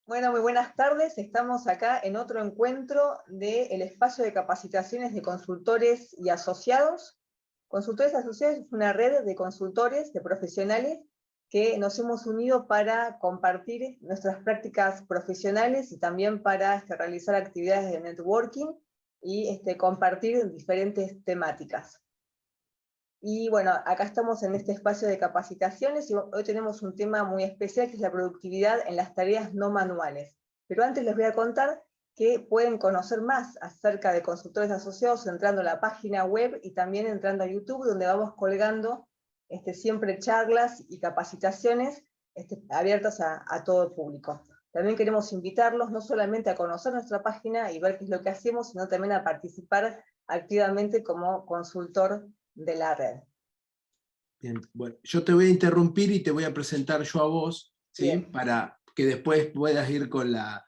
Bueno, muy buenas tardes. Estamos acá en otro encuentro del espacio de capacitaciones de consultores y asociados. Consultores y asociados es una red de consultores, de profesionales, que nos hemos unido para compartir nuestras prácticas profesionales y también para realizar actividades de networking y compartir diferentes temáticas. Y bueno, acá estamos en este espacio de capacitaciones y hoy tenemos un tema muy especial que es la productividad en las tareas no manuales. Pero antes les voy a contar que pueden conocer más acerca de consultores asociados entrando a la página web y también entrando a YouTube, donde vamos colgando siempre charlas y capacitaciones abiertas a todo el público. También queremos invitarlos no solamente a conocer nuestra página y ver qué es lo que hacemos, sino también a participar activamente como consultor de la red. Bien, bueno, yo te voy a interrumpir y te voy a presentar yo a vos, ¿sí? Bien. Para que después puedas ir con la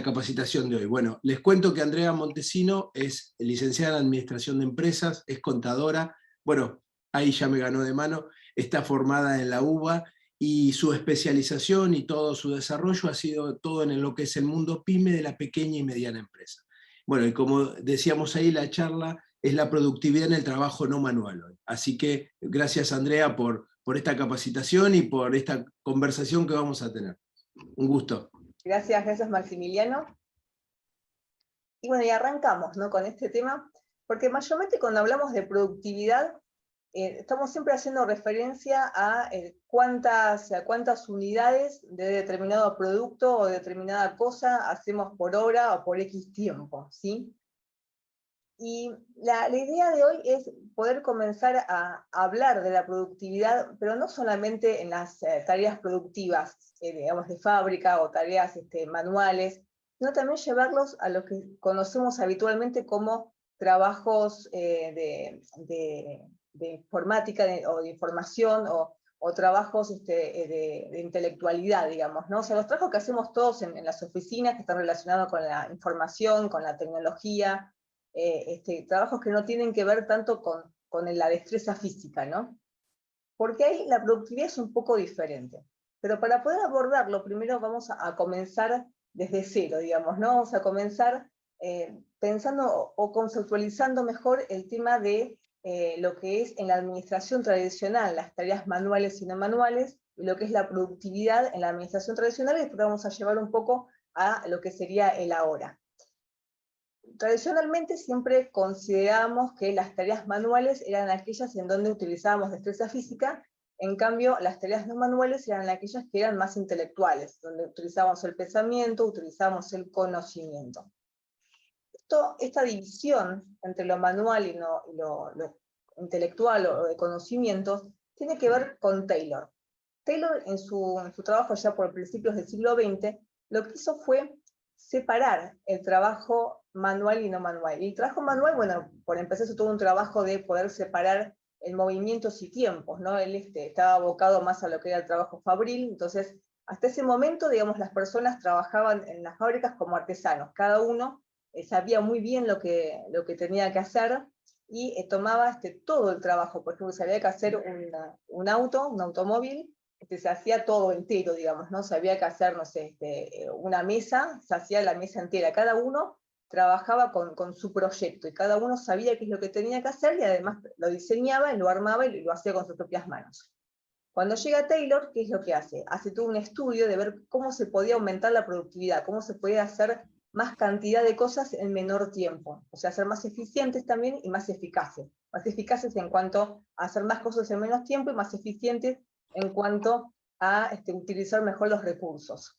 capacitación de hoy. Bueno, les cuento que Andrea Montesino es licenciada en Administración de Empresas, es contadora, bueno, ahí ya me ganó de mano, está formada en la UBA y su especialización y todo su desarrollo ha sido todo en lo que es el mundo PYME de la pequeña y mediana empresa. Bueno, y como decíamos ahí, la charla es la productividad en el trabajo no manual hoy. Así que gracias, Andrea, por esta capacitación y por esta conversación que vamos a tener. Un gusto. Gracias Maximiliano. Y bueno, y arrancamos, ¿no?, con este tema, porque mayormente cuando hablamos de productividad, estamos siempre haciendo referencia a cuántas unidades de determinado producto o determinada cosa hacemos por hora o por X tiempo, ¿sí? Y la idea de hoy es poder comenzar a hablar de la productividad, pero no solamente en las tareas productivas, digamos, de fábrica o tareas manuales, sino también llevarlos a lo que conocemos habitualmente como trabajos de informática o de información o trabajos de intelectualidad, digamos, ¿no? O sea, los trabajos que hacemos todos en las oficinas que están relacionados con la información, con la tecnología, trabajos que no tienen que ver tanto con la destreza física, ¿no? Porque ahí la productividad es un poco diferente. Pero para poder abordarlo, primero vamos a comenzar desde cero, digamos, ¿no? Vamos a comenzar pensando o conceptualizando mejor el tema de lo que es en la administración tradicional, las tareas manuales y no manuales, y lo que es la productividad en la administración tradicional, y después vamos a llevar un poco a lo que sería el ahora. Tradicionalmente siempre consideramos que las tareas manuales eran aquellas en donde utilizábamos destreza física, en cambio las tareas no manuales eran aquellas que eran más intelectuales, donde utilizábamos el pensamiento, utilizábamos el conocimiento. Esta división entre lo manual y lo intelectual o de conocimientos tiene que ver con Taylor. Taylor en su trabajo ya por principios del siglo XX, lo que hizo fue separar el trabajo manual y no manual. Y el trabajo manual, bueno, por empezar, eso tuvo un trabajo de poder separar en movimientos y tiempos, ¿no? Él estaba abocado más a lo que era el trabajo fabril, entonces, hasta ese momento, digamos, las personas trabajaban en las fábricas como artesanos, cada uno sabía muy bien lo que tenía que hacer, y tomaba todo el trabajo. Por ejemplo, si había que hacer un automóvil, se hacía todo entero, digamos, ¿no? Si había que hacer, no sé, una mesa, se hacía la mesa entera. Cada uno trabajaba con su proyecto y cada uno sabía qué es lo que tenía que hacer y además lo diseñaba y lo armaba y lo hacía con sus propias manos. Cuando llega Taylor, ¿qué es lo que hace? Hace todo un estudio de ver cómo se podía aumentar la productividad, cómo se podía hacer más cantidad de cosas en menor tiempo. O sea, ser más eficientes también y más eficaces. Más eficaces en cuanto a hacer más cosas en menos tiempo y más eficientes en cuanto a utilizar mejor los recursos.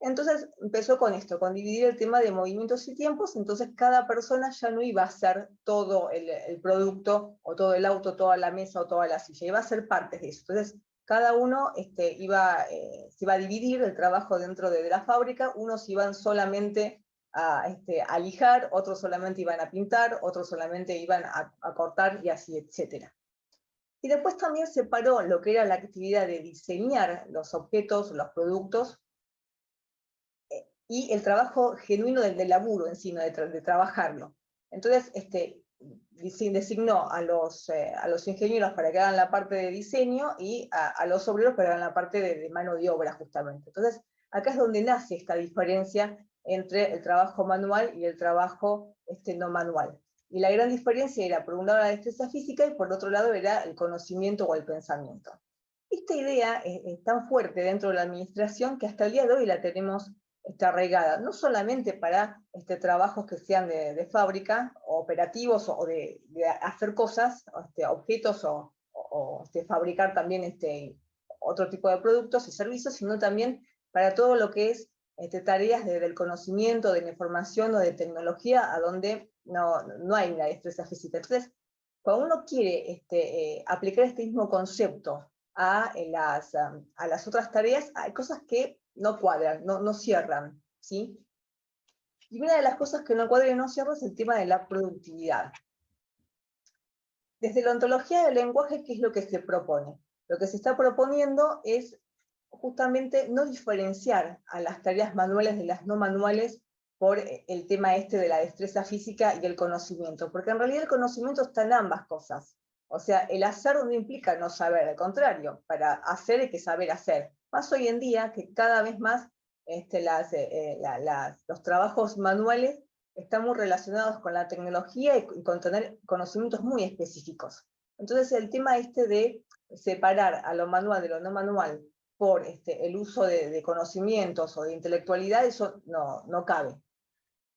Entonces empezó con esto, con dividir el tema de movimientos y tiempos, entonces cada persona ya no iba a hacer todo el producto, o todo el auto, toda la mesa o toda la silla, iba a ser partes de eso. Entonces cada uno se iba a dividir el trabajo dentro de la fábrica, unos iban solamente a lijar, otros solamente iban a pintar, otros solamente iban a cortar y así, etcétera. Y después también separó lo que era la actividad de diseñar los objetos, los productos, y el trabajo genuino del laburo en sí, ¿no? de trabajarlo. Entonces, designó a los ingenieros para que hagan la parte de diseño y a los obreros para que hagan la parte de mano de obra, justamente. Entonces, Acá es donde nace esta diferencia entre el trabajo manual y el trabajo no manual. Y la gran diferencia era, por un lado, la destreza física, y por otro lado era el conocimiento o el pensamiento. Esta idea es tan fuerte dentro de la administración que hasta el día de hoy la tenemos arraigada, no solamente para trabajos que sean de fábrica, o operativos, o de hacer cosas, objetos, o fabricar también otro tipo de productos y servicios, sino también para todo lo que es tareas del conocimiento, de la información o de tecnología, a donde no hay una destreza física. Entonces, cuando uno quiere aplicar este mismo concepto a las otras tareas, hay cosas que no cuadran, no cierran, ¿sí? Y una de las cosas que no cuadra y no cierra es el tema de la productividad. Desde la ontología del lenguaje, ¿qué es lo que se propone? Lo que se está proponiendo es justamente no diferenciar a las tareas manuales de las no manuales por el tema de la destreza física y el conocimiento, porque en realidad el conocimiento está en ambas cosas. O sea, el hacer no implica no saber, al contrario, para hacer hay que saber hacer. Más hoy en día, que cada vez más los trabajos manuales están muy relacionados con la tecnología y con tener conocimientos muy específicos. Entonces el tema de separar a lo manual de lo no manual por el uso de conocimientos o de intelectualidad, eso no cabe.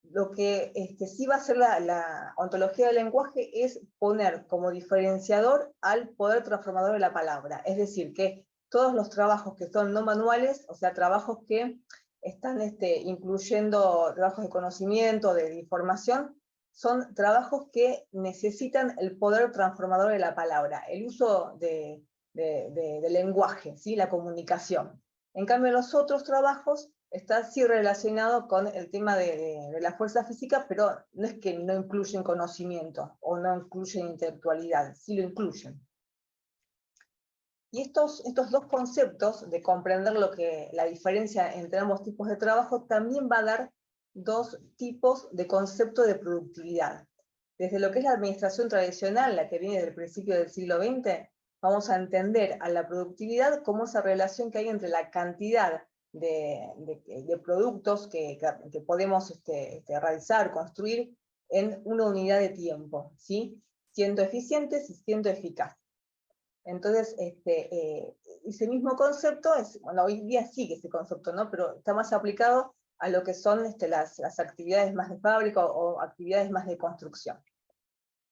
Lo que sí va a hacer la ontología del lenguaje es poner como diferenciador al poder transformador de la palabra. Es decir, que todos los trabajos que son no manuales, o sea, trabajos que están incluyendo trabajos de conocimiento, de información, son trabajos que necesitan el poder transformador de la palabra, el uso del lenguaje, ¿sí? La comunicación. En cambio, los otros trabajos está sí relacionado con el tema de la fuerza física, pero no es que no incluyen conocimiento o no incluyen intelectualidad, sí lo incluyen. Y estos dos conceptos de comprender la diferencia entre ambos tipos de trabajo también va a dar dos tipos de concepto de productividad. Desde lo que es la administración tradicional, la que viene del principio del siglo XX, vamos a entender a la productividad como esa relación que hay entre la cantidad de productos que podemos realizar, construir en una unidad de tiempo, ¿sí? Siendo eficientes y siendo eficaces. Entonces, ese mismo concepto, bueno, hoy día sigue ese concepto, ¿no? Pero está más aplicado a lo que son las actividades más de fábrica o actividades más de construcción.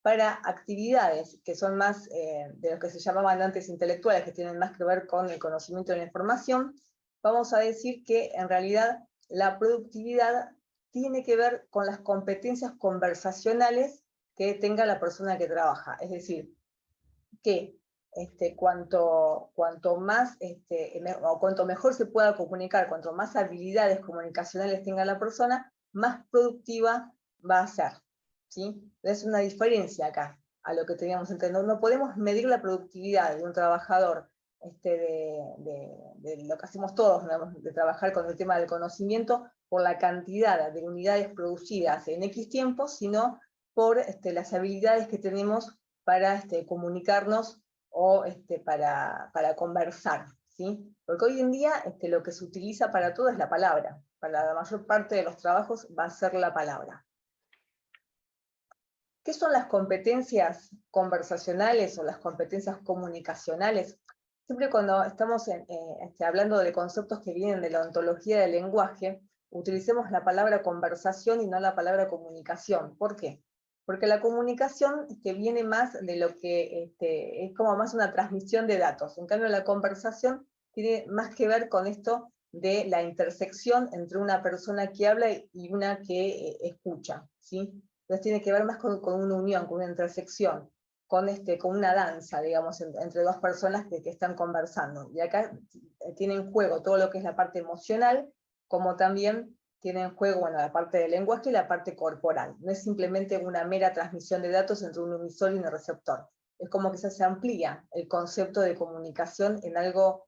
Para actividades que son más de lo que se llamaban antes intelectuales, que tienen más que ver con el conocimiento de la información, vamos a decir que en realidad la productividad tiene que ver con las competencias conversacionales que tenga la persona que trabaja. Es decir, que cuanto más, o cuanto mejor se pueda comunicar, cuanto más habilidades comunicacionales tenga la persona, más productiva va a ser, ¿sí? Es una diferencia acá a lo que teníamos entendido. No podemos medir la productividad de un trabajador de lo que hacemos todos, de trabajar con el tema del conocimiento, por la cantidad de unidades producidas en X tiempo, sino por las habilidades que tenemos para comunicarnos o para conversar, ¿sí? Porque hoy en día lo que se utiliza para todo es la palabra. Para la mayor parte de los trabajos va a ser la palabra. ¿Qué son las competencias conversacionales o las competencias comunicacionales? Siempre cuando estamos hablando de conceptos que vienen de la ontología del lenguaje, utilicemos la palabra conversación y no la palabra comunicación. ¿Por qué? Porque la comunicación viene más de lo que es como más una transmisión de datos. En cambio, la conversación tiene más que ver con esto de la intersección entre una persona que habla y una que escucha, ¿sí? Entonces tiene que ver más con una unión, con una intersección, con una danza, digamos, entre dos personas que están conversando. Y acá tiene en juego todo lo que es la parte emocional, como también tiene en juego, bueno, la parte del lenguaje y la parte corporal. No es simplemente una mera transmisión de datos entre un emisor y un receptor. Es como que se amplía el concepto de comunicación en algo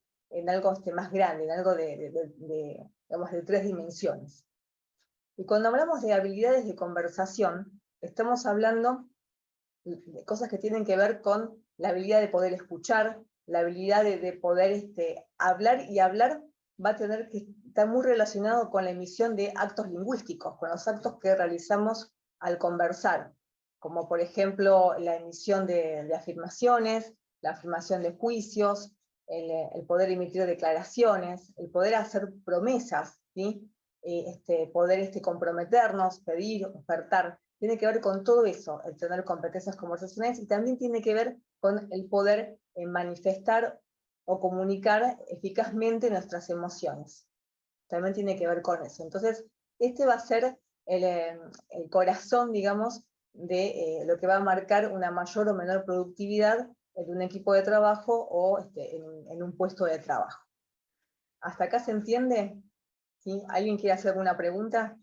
más grande, en algo digamos, de 3 dimensiones. Y cuando hablamos de habilidades de conversación, estamos hablando de cosas que tienen que ver con la habilidad de poder escuchar, la habilidad de poder hablar, y hablar va a tener que está muy relacionado con la emisión de actos lingüísticos, con los actos que realizamos al conversar, como por ejemplo la emisión de afirmaciones, la afirmación de juicios, el poder emitir declaraciones, el poder hacer promesas, ¿sí? Poder comprometernos, pedir, ofertar, tiene que ver con todo eso, el tener competencias conversacionales, y también tiene que ver con el poder manifestar o comunicar eficazmente nuestras emociones. También tiene que ver con eso. Entonces, este va a ser el corazón, digamos, de lo que va a marcar una mayor o menor productividad en un equipo de trabajo o en un puesto de trabajo. ¿Hasta acá se entiende? ¿Sí? ¿Alguien quiere hacer alguna pregunta?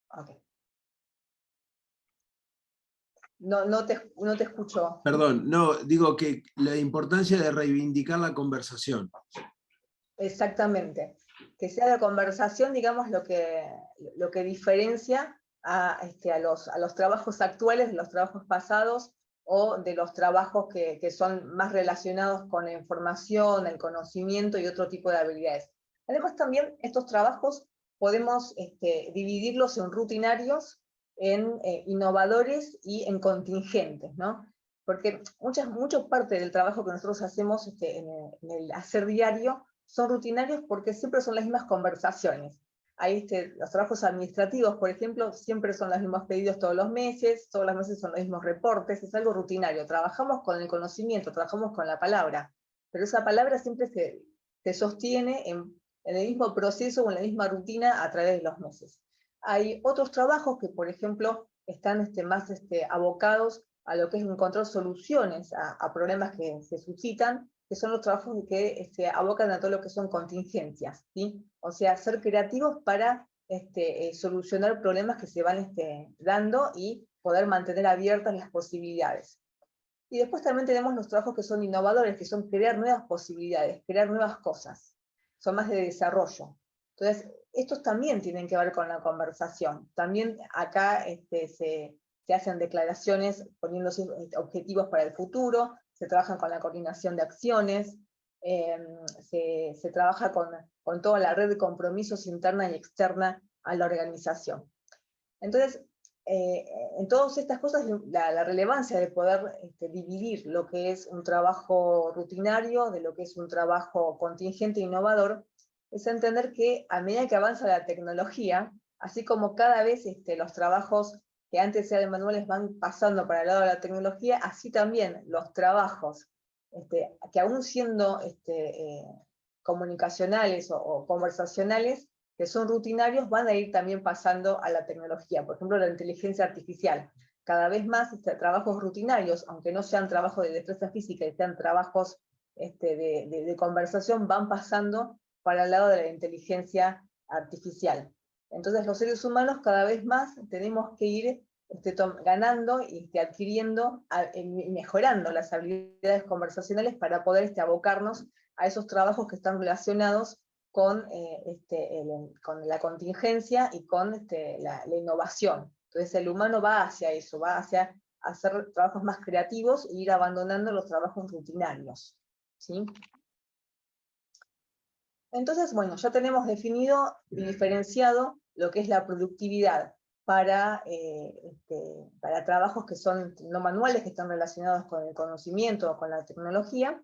Ok. No te escucho. Perdón, no, digo que la importancia de reivindicar la conversación. Exactamente. Que sea la conversación, digamos, lo que diferencia a los trabajos actuales de los trabajos pasados, o de los trabajos que son más relacionados con la información, el conocimiento y otro tipo de habilidades. Además, también estos trabajos podemos dividirlos en rutinarios, en innovadores y en contingentes, ¿no? Porque mucha parte del trabajo que nosotros hacemos en el hacer diario son rutinarios porque siempre son las mismas conversaciones. Ahí los trabajos administrativos, por ejemplo, siempre son los mismos pedidos todos los meses son los mismos reportes, es algo rutinario. Trabajamos con el conocimiento, trabajamos con la palabra, pero esa palabra siempre se sostiene en el mismo proceso o en la misma rutina a través de los meses. Hay otros trabajos que, por ejemplo, están más abocados a lo que es encontrar soluciones a problemas que se suscitan, que son los trabajos que abocan a todo lo que son contingencias, ¿sí? O sea, ser creativos para solucionar problemas que se van dando y poder mantener abiertas las posibilidades. Y después también tenemos los trabajos que son innovadores, que son crear nuevas posibilidades, crear nuevas cosas. Son más de desarrollo. Entonces, estos también tienen que ver con la conversación. También acá se hacen declaraciones poniéndose objetivos para el futuro, se trabajan con la coordinación de acciones, se trabaja con toda la red de compromisos interna y externa a la organización. Entonces, en todas estas cosas, la relevancia de poder dividir lo que es un trabajo rutinario de lo que es un trabajo contingente e innovador, es entender que a medida que avanza la tecnología, así como cada vez los trabajos que antes eran manuales van pasando para el lado de la tecnología, así también los trabajos que aún siendo comunicacionales o conversacionales, que son rutinarios, van a ir también pasando a la tecnología. Por ejemplo, la inteligencia artificial. Cada vez más trabajos rutinarios, aunque no sean trabajos de destreza física y sean trabajos de conversación, van pasando para el lado de la inteligencia artificial. Entonces los seres humanos cada vez más tenemos que ir ganando y adquiriendo y mejorando las habilidades conversacionales para poder abocarnos a esos trabajos que están relacionados con la contingencia y con la innovación. Entonces el humano va hacia eso, va hacia hacer trabajos más creativos e ir abandonando los trabajos rutinarios, ¿sí? Entonces, bueno, ya tenemos definido y diferenciado lo que es la productividad para trabajos que son no manuales, que están relacionados con el conocimiento o con la tecnología.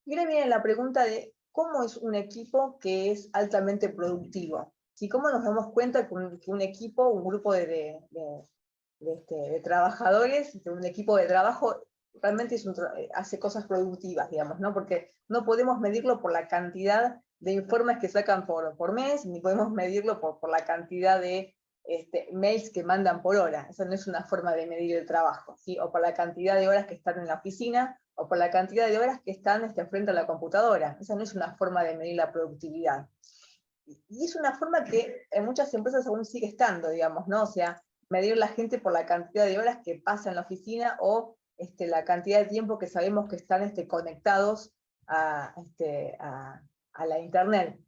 Y ahora viene la pregunta de cómo es un equipo que es altamente productivo. ¿Sí? ¿Cómo nos damos cuenta que un equipo, un grupo de trabajadores, de un equipo de trabajo, realmente hace cosas productivas, digamos, ¿no? Porque no podemos medirlo por la cantidad de informes que sacan por mes, ni podemos medirlo por la cantidad de mails que mandan por hora. Esa no es una forma de medir el trabajo, ¿sí? O por la cantidad de horas que están en la oficina, o por la cantidad de horas que están frente a la computadora. Esa no es una forma de medir la productividad. Y es una forma que en muchas empresas aún sigue estando, digamos, ¿no? O sea, medir la gente por la cantidad de horas que pasa en la oficina, o la cantidad de tiempo que sabemos que están conectados a la internet.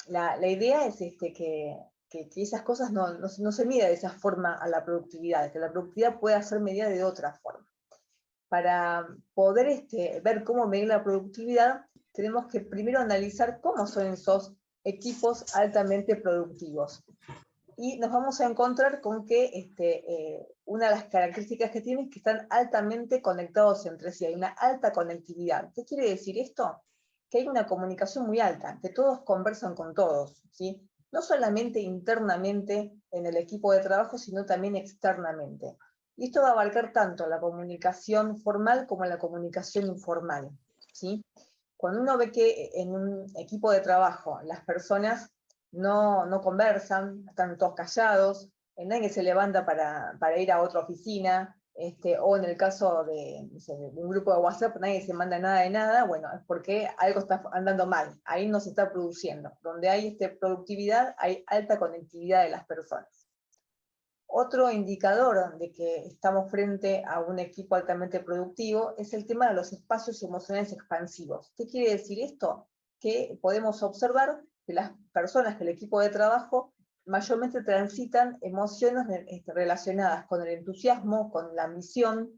La idea es que esas cosas no se miden de esa forma a la productividad, que la productividad pueda ser medida de otra forma. Para poder ver cómo medir la productividad, tenemos que primero analizar cómo son esos equipos altamente productivos. Y nos vamos a encontrar con que una de las características que tienen es que están altamente conectados entre sí, hay una alta conectividad. ¿Qué quiere decir esto? Que hay una comunicación muy alta, que todos conversan con todos, ¿sí? No solamente internamente en el equipo de trabajo, sino también externamente. Y esto va a abarcar tanto la comunicación formal como la comunicación informal, ¿sí? Cuando uno ve que en un equipo de trabajo las personas no conversan, están todos callados, nadie se levanta para ir a otra oficina, o en el caso de, no sé, de un grupo de WhatsApp, nadie se manda nada de nada, bueno, es porque algo está andando mal, ahí no se está produciendo. Donde hay productividad, hay alta conectividad de las personas. Otro indicador de que estamos frente a un equipo altamente productivo es el tema de los espacios emocionales expansivos. ¿Qué quiere decir esto? Que podemos observar que las personas del equipo de trabajo mayormente transitan emociones relacionadas con el entusiasmo, con la ambición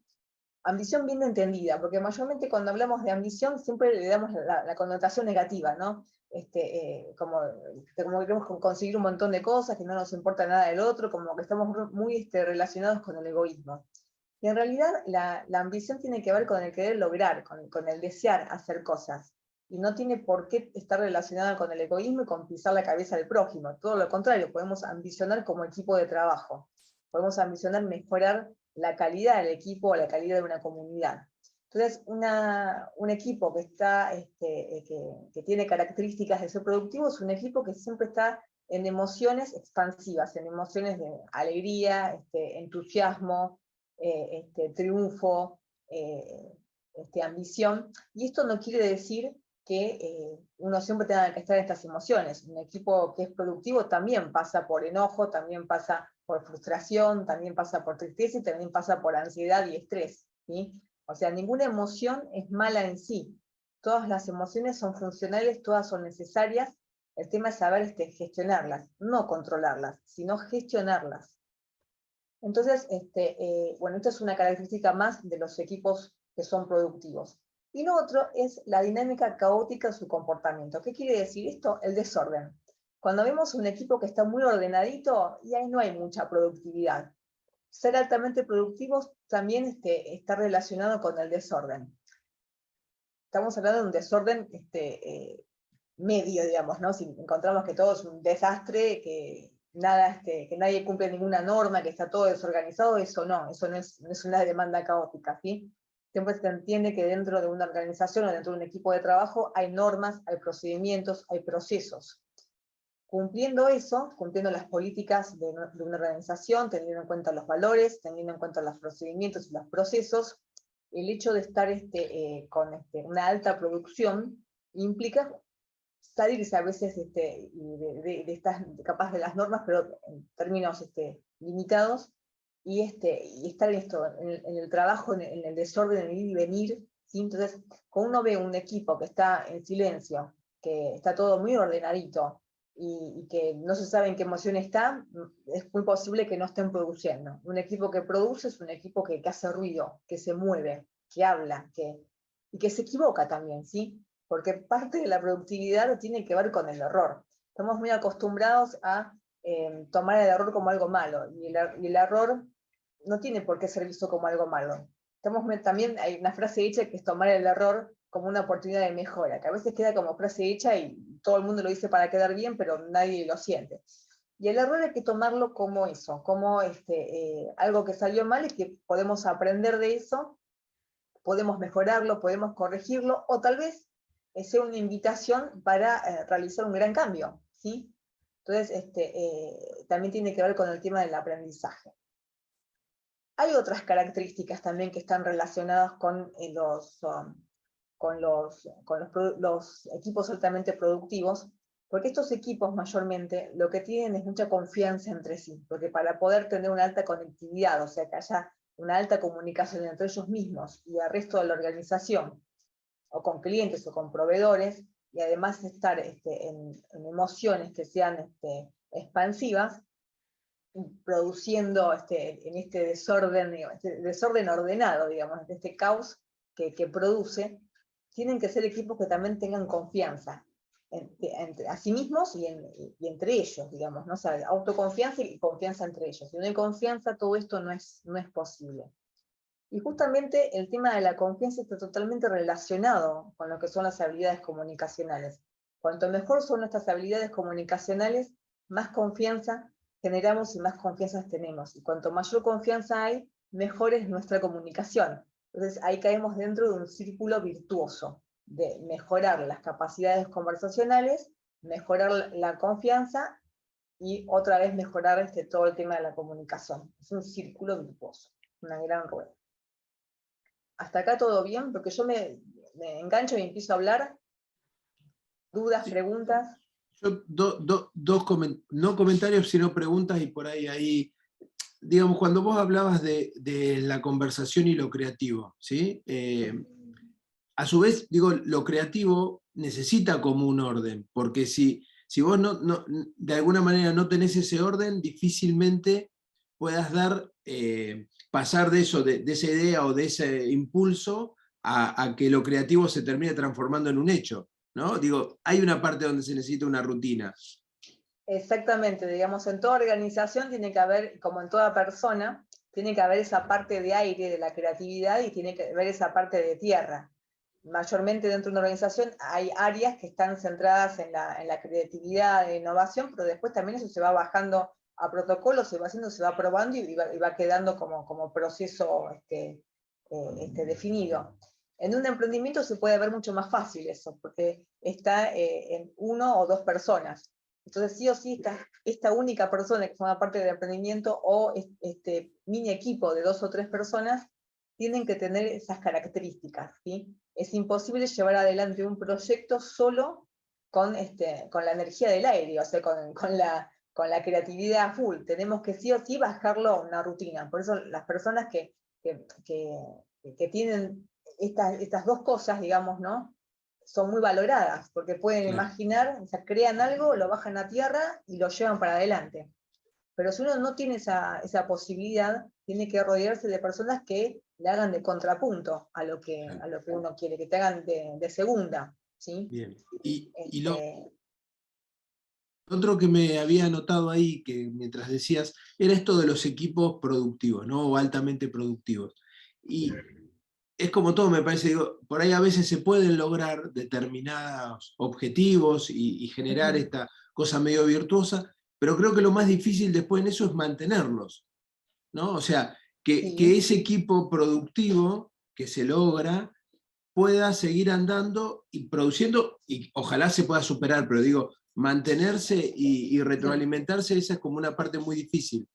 bien entendida, porque mayormente cuando hablamos de ambición siempre le damos la connotación negativa, ¿no? Como queremos conseguir un montón de cosas, que no nos importa nada del otro, como que estamos muy relacionados con el egoísmo. Y en realidad la ambición tiene que ver con el querer lograr, con el desear hacer cosas. Y no tiene por qué estar relacionada con el egoísmo y con pisar la cabeza del prójimo. Todo lo contrario, podemos ambicionar como equipo de trabajo. Podemos ambicionar mejorar la calidad del equipo o la calidad de una comunidad. Entonces, un equipo que, que tiene características de ser productivo es un equipo que siempre está en emociones expansivas, en emociones de alegría, entusiasmo, triunfo, ambición. Y esto no quiere decir que uno siempre tenga que estar en estas emociones. Un equipo que es productivo también pasa por enojo, también pasa por frustración, también pasa por tristeza y también pasa por ansiedad y estrés, ¿sí? O sea, ninguna emoción es mala en sí. Todas las emociones son funcionales, todas son necesarias. El tema es saber gestionarlas, no controlarlas, sino gestionarlas. Entonces, bueno, esto es una característica más de los equipos que son productivos. Y lo otro es la dinámica caótica de su comportamiento. ¿Qué quiere decir esto? El desorden. Cuando vemos un equipo que está muy ordenadito, y ahí no hay mucha productividad. Ser altamente productivos también está relacionado con el desorden. Estamos hablando de un desorden medio, digamos, ¿no? Si encontramos que todo es un desastre, que nadie cumple ninguna norma, que está todo desorganizado, eso no es una demanda caótica, ¿sí? Siempre se entiende que dentro de una organización o dentro de un equipo de trabajo hay normas, hay procedimientos, hay procesos. Cumpliendo eso, cumpliendo las políticas de una organización, teniendo en cuenta los valores, teniendo en cuenta los procedimientos y los procesos, el hecho de estar con una alta producción implica salirse a veces de estas, capaz de las normas, pero en términos limitados, y estar en el trabajo, en el desorden, en el ir y venir, ¿sí? Entonces, cuando uno ve un equipo que está en silencio, que está todo muy ordenadito, y que no se sabe en qué emoción está, es muy posible que no estén produciendo. Un equipo que produce es un equipo que hace ruido, que se mueve, que habla, y que se equivoca también, ¿sí? Porque parte de la productividad tiene que ver con el error. Estamos muy acostumbrados a tomar el error como algo malo, y el error no tiene por qué ser visto como algo malo. También hay una frase hecha que es tomar el error como una oportunidad de mejora, que a veces queda como frase hecha y todo el mundo lo dice para quedar bien, pero nadie lo siente. Y el error hay que tomarlo como eso, como algo que salió mal y que podemos aprender de eso, podemos mejorarlo, podemos corregirlo, o tal vez sea una invitación para realizar un gran cambio, ¿sí? Entonces, también tiene que ver con el tema del aprendizaje. Hay otras características también que están relacionadas con los equipos altamente productivos, porque estos equipos mayormente lo que tienen es mucha confianza entre sí, porque para poder tener una alta conectividad, o sea, que haya una alta comunicación entre ellos mismos y el resto de la organización, o con clientes o con proveedores, y además estar en emociones que sean expansivas, produciendo en desorden ordenado, digamos, este caos que produce, tienen que ser equipos que también tengan confianza. a sí mismos y entre ellos, digamos, ¿no? O sea, autoconfianza y confianza entre ellos. Si no hay confianza, todo esto no es posible. Y justamente el tema de la confianza está totalmente relacionado con lo que son las habilidades comunicacionales. Cuanto mejor son nuestras habilidades comunicacionales, más confianza generamos y más confianza tenemos. Y cuanto mayor confianza hay, mejor es nuestra comunicación. Entonces ahí caemos dentro de un círculo virtuoso de mejorar las capacidades conversacionales, mejorar la confianza y otra vez mejorar todo el tema de la comunicación. Es un círculo virtuoso, una gran rueda. Hasta acá todo bien, porque yo me engancho y empiezo a hablar. ¿Dudas, Sí. preguntas? Yo, no comentarios, sino preguntas, y por ahí, digamos, cuando vos hablabas de la conversación y lo creativo, ¿sí? A su vez, digo, lo creativo necesita como un orden, porque si vos de alguna manera no tenés ese orden, difícilmente puedas pasar de eso, de esa idea o de ese impulso a que lo creativo se termine transformando en un hecho, ¿no? Digo, hay una parte donde se necesita una rutina. Exactamente, digamos, en toda organización tiene que haber, como en toda persona, tiene que haber esa parte de aire, de la creatividad, y tiene que haber esa parte de tierra. Mayormente dentro de una organización hay áreas que están centradas en la creatividad, en innovación, pero después también eso se va bajando a protocolos, se va haciendo, se va probando y va quedando como proceso definido. En un emprendimiento se puede ver mucho más fácil eso, porque está en uno o dos personas. Entonces sí o sí esta única persona que forma parte del emprendimiento o este mini equipo de 2 o 3 personas tienen que tener esas características, ¿sí? Es imposible llevar adelante un proyecto solo con la energía del aire, o sea, con la creatividad full. Tenemos que sí o sí bajarlo a una rutina. Por eso las personas que tienen estas dos cosas, digamos, ¿no? Son muy valoradas, porque pueden imaginar, o sea, crean algo, lo bajan a tierra y lo llevan para adelante. Pero si uno no tiene esa posibilidad, tiene que rodearse de personas que le hagan de contrapunto a lo que uno quiere, que te hagan de segunda, ¿sí? Bien. Y lo otro que me había anotado ahí, que mientras decías, era esto de los equipos productivos, ¿no? O altamente productivos. Y es como todo, me parece, digo, por ahí a veces se pueden lograr determinados objetivos y generar esta cosa medio virtuosa, pero creo que lo más difícil después en eso es mantenerlos, ¿no? O sea, que ese equipo productivo que se logra pueda seguir andando y produciendo, y ojalá se pueda superar, pero digo, mantenerse y retroalimentarse, esa es como una parte muy difícil.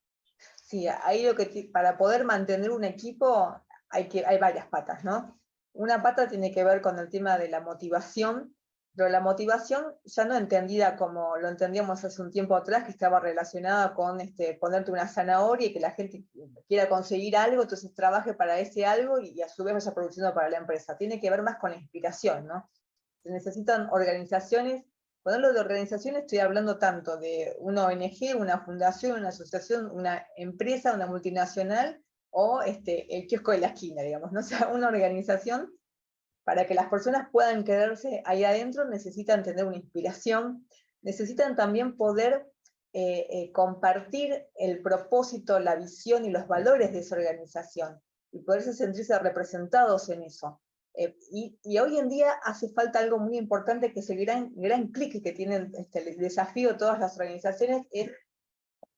Sí, ahí para poder mantener un equipo hay varias patas, ¿no? Una pata tiene que ver con el tema de la motivación, pero la motivación ya no entendida como lo entendíamos hace un tiempo atrás, que estaba relacionada con ponerte una zanahoria y que la gente quiera conseguir algo, entonces trabaje para ese algo y a su vez vaya produciendo para la empresa. Tiene que ver más con la inspiración, ¿no? Se necesitan organizaciones. Cuando hablo de organizaciones estoy hablando tanto de una ONG, una fundación, una asociación, una empresa, una multinacional, o el kiosco de la esquina, digamos, ¿no? O sea, una organización, para que las personas puedan quedarse ahí adentro, necesitan tener una inspiración, necesitan también poder compartir el propósito, la visión y los valores de esa organización, y poderse sentirse representados en eso. Y hoy en día hace falta algo muy importante, que es el gran clic que tienen el desafío de todas las organizaciones, es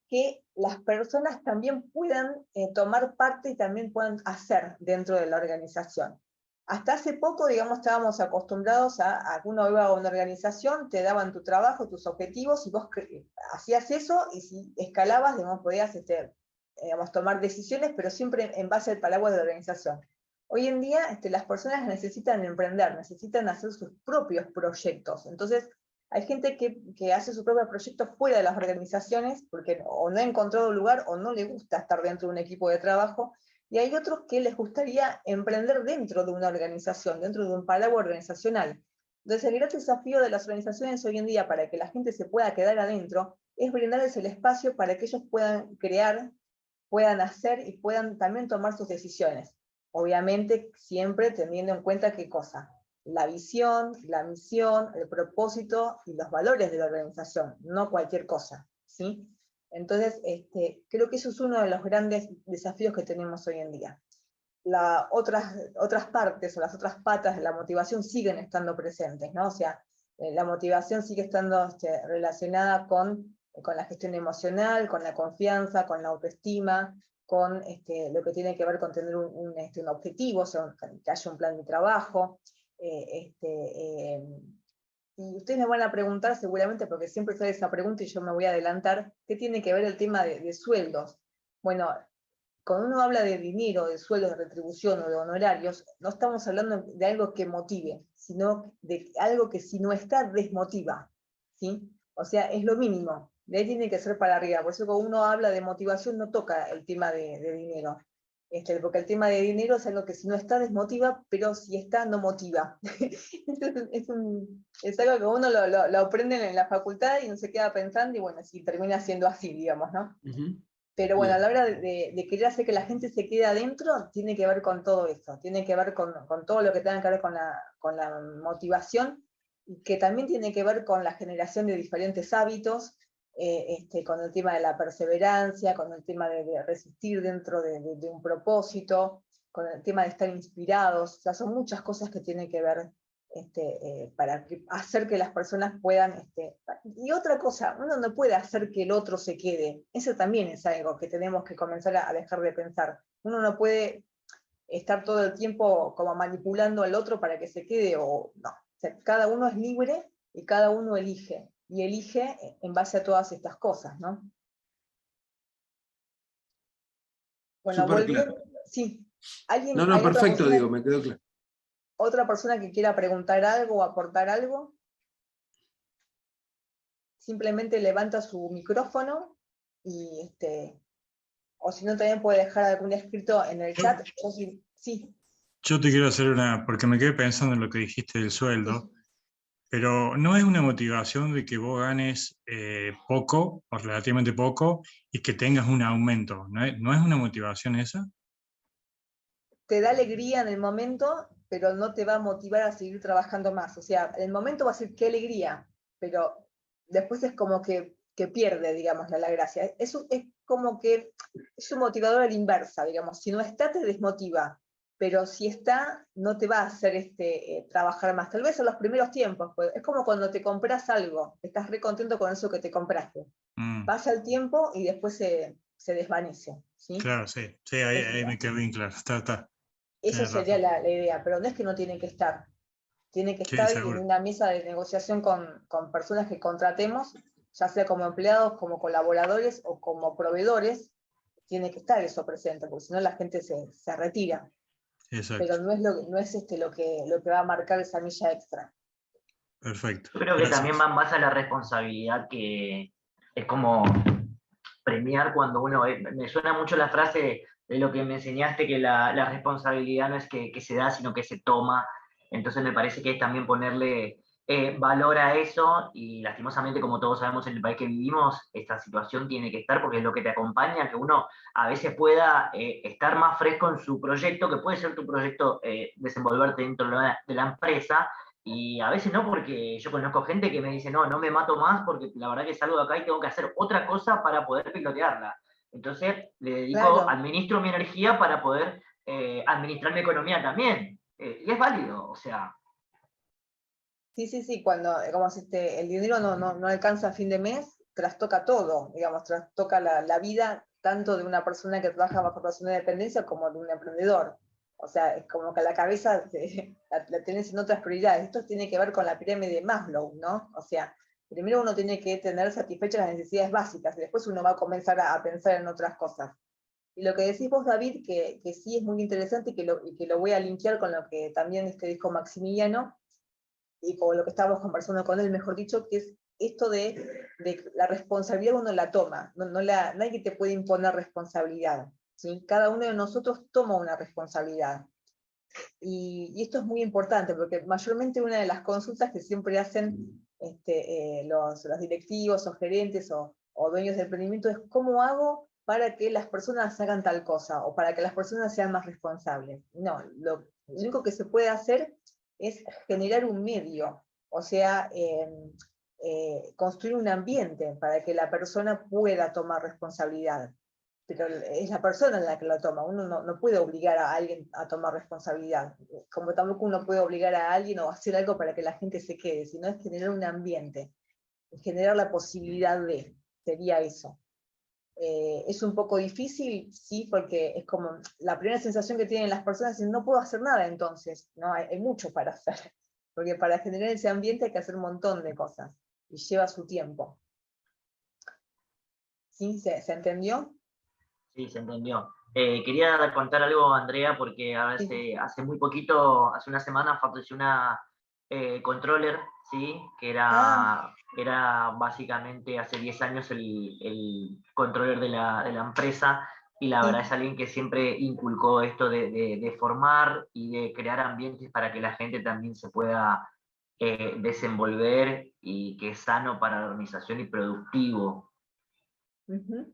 que las personas también puedan tomar parte y también puedan hacer dentro de la organización. Hasta hace poco, digamos, estábamos acostumbrados a que uno iba a una organización, te daban tu trabajo, tus objetivos, y vos hacías eso, y si escalabas, digamos, podías digamos, tomar decisiones, pero siempre en base al paraguas de la organización. Hoy en día las personas necesitan emprender, necesitan hacer sus propios proyectos. Entonces, hay gente que hace su propio proyecto fuera de las organizaciones, porque o no ha encontrado lugar o no le gusta estar dentro de un equipo de trabajo, y hay otros que les gustaría emprender dentro de una organización, dentro de un paraguas organizacional. Entonces, el gran desafío de las organizaciones hoy en día, para que la gente se pueda quedar adentro, es brindarles el espacio para que ellos puedan crear, puedan hacer y puedan también tomar sus decisiones. Obviamente, siempre teniendo en cuenta qué cosa, la visión, la misión, el propósito y los valores de la organización, no cualquier cosa, ¿sí? Entonces, creo que eso es uno de los grandes desafíos que tenemos hoy en día. Otras partes o las otras patas de la motivación siguen estando presentes, ¿no? O sea, la motivación sigue estando relacionada con la gestión emocional, con la confianza, con la autoestima, con lo que tiene que ver con tener un objetivo, o sea, que haya un plan de trabajo. Y ustedes me van a preguntar seguramente, porque siempre sale esa pregunta y yo me voy a adelantar, ¿qué tiene que ver el tema de sueldos? Bueno, cuando uno habla de dinero, de sueldos, de retribución o de honorarios, no estamos hablando de algo que motive, sino de algo que si no está, desmotiva, ¿sí? O sea, es lo mínimo, de ahí tiene que ser para arriba. Por eso cuando uno habla de motivación no toca el tema de dinero, porque el tema de dinero es algo que si no está, desmotiva, pero si está, no motiva. Es algo que uno lo aprende en la facultad y no se queda pensando, y bueno, si termina siendo así, digamos, ¿no? Pero bueno, a la hora de querer hacer que la gente se quede adentro, tiene que ver con todo esto, tiene que ver con todo lo que tenga que ver con la motivación, y que también tiene que ver con la generación de diferentes hábitos, con el tema de la perseverancia, con el tema de resistir dentro de un propósito, con el tema de estar inspirados. O sea, son muchas cosas que tienen que ver para hacer que las personas puedan... Y otra cosa, uno no puede hacer que el otro se quede. Eso también es algo que tenemos que comenzar a dejar de pensar. Uno no puede estar todo el tiempo como manipulando al otro para que se quede, o no. O sea, cada uno es libre y cada uno elige. Y elige en base a todas estas cosas, ¿no? Bueno, Súper claro. volviendo... Sí. No, ¿Hay perfecto, digo, me quedó claro. otra persona que quiera preguntar algo o aportar algo? Simplemente levanta su micrófono y o si no también puede dejar algún escrito en el chat. Sí. Yo te quiero hacer porque me quedé pensando en lo que dijiste del sueldo, Sí. pero no es una motivación de que vos ganes poco o relativamente poco y que tengas un aumento, ¿no es una motivación esa? Te da alegría en el momento, pero no te va a motivar a seguir trabajando más. O sea, en el momento va a ser qué alegría, pero después es como que pierde, digamos, la gracia. Es como que es un motivador a la inversa, digamos. Si no está, te desmotiva, pero si está, no te va a hacer trabajar más. Tal vez en los primeros tiempos, pues, es como cuando te compras algo, estás re contento con eso que te compraste. Pasa el tiempo y después se desvanece, ¿sí? Claro, sí, ahí me quedó bien claro. Está. Eso sería la idea, pero no es que no tiene que estar. Tiene que Sí, estar en seguro. una mesa de negociación con personas que contratemos, ya sea como empleados, como colaboradores o como proveedores. Tiene que estar eso presente, porque si no la gente se retira. Exacto. Pero no es, lo que va a marcar esa milla extra. Perfecto. Yo creo que también va más a la responsabilidad, que es como premiar cuando uno... me suena mucho la frase de lo que me enseñaste, que la responsabilidad no es que se da, sino que se toma. Entonces me parece que es también ponerle valor a eso, y lastimosamente, como todos sabemos, en el país que vivimos, esta situación tiene que estar, porque es lo que te acompaña, que uno a veces pueda estar más fresco en su proyecto, que puede ser tu proyecto, desenvolverte dentro de la empresa, y a veces no, porque yo conozco gente que me dice, no me mato más porque la verdad que salgo de acá y tengo que hacer otra cosa para poder pilotearla. Entonces le dedico, administro mi energía para poder administrar mi economía también. Y es válido, o sea. Sí, cuando como si el dinero no alcanza a fin de mes, trastoca todo, digamos, trastoca la vida tanto de una persona que trabaja bajo relación de dependencia como de un emprendedor. O sea, es como que la cabeza la tenés en otras prioridades. Esto tiene que ver con la pirámide de Maslow, ¿no? O sea, primero uno tiene que tener satisfechas las necesidades básicas y después uno va a comenzar a pensar en otras cosas. Y lo que decís vos, David, que sí es muy interesante y que lo voy a linkear con lo que también dijo Maximiliano, y como lo que estábamos conversando con él, mejor dicho, que es esto de la responsabilidad uno la toma, nadie te puede imponer responsabilidad, ¿sí? Cada uno de nosotros toma una responsabilidad. Y esto es muy importante, porque mayormente una de las consultas que siempre hacen los directivos o gerentes o dueños de emprendimiento es ¿cómo hago para que las personas hagan tal cosa? O para que las personas sean más responsables. No, lo único que se puede hacer es generar un medio, o sea, construir un ambiente para que la persona pueda tomar responsabilidad. Pero es la persona la que lo toma, uno no puede obligar a alguien a tomar responsabilidad, como tampoco uno puede obligar a alguien o hacer algo para que la gente se quede, sino es generar un ambiente, generar la posibilidad de, sería eso. Es un poco difícil, sí, porque es como la primera sensación que tienen las personas es no puedo hacer nada entonces, ¿no? Hay mucho para hacer, porque para generar ese ambiente hay que hacer un montón de cosas, y lleva su tiempo. ¿Sí? ¿Se entendió? Sí, se entendió. Quería contar algo, Andrea, porque Sí. hace muy poquito, hace una semana, falleció una controller, ¿sí? Que Ah, era básicamente hace 10 años el controller de la empresa, y la verdad es sí. alguien que siempre inculcó esto de formar y de crear ambientes para que la gente también se pueda desenvolver, y que es sano para la organización y productivo. Ujú.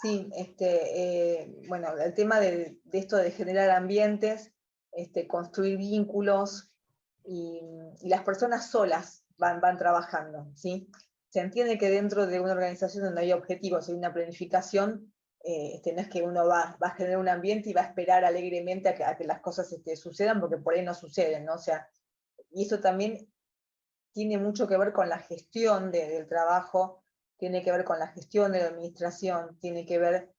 Sí, bueno, el tema de esto de generar ambientes, construir vínculos, y las personas solas van trabajando, ¿sí? Se entiende que dentro de una organización donde hay objetivos y una planificación, no es que uno va a generar un ambiente y va a esperar alegremente a que las cosas sucedan, porque por ahí no suceden, ¿no? O sea, y eso también tiene mucho que ver con la gestión del trabajo, tiene que ver con la gestión de la administración, tiene que ver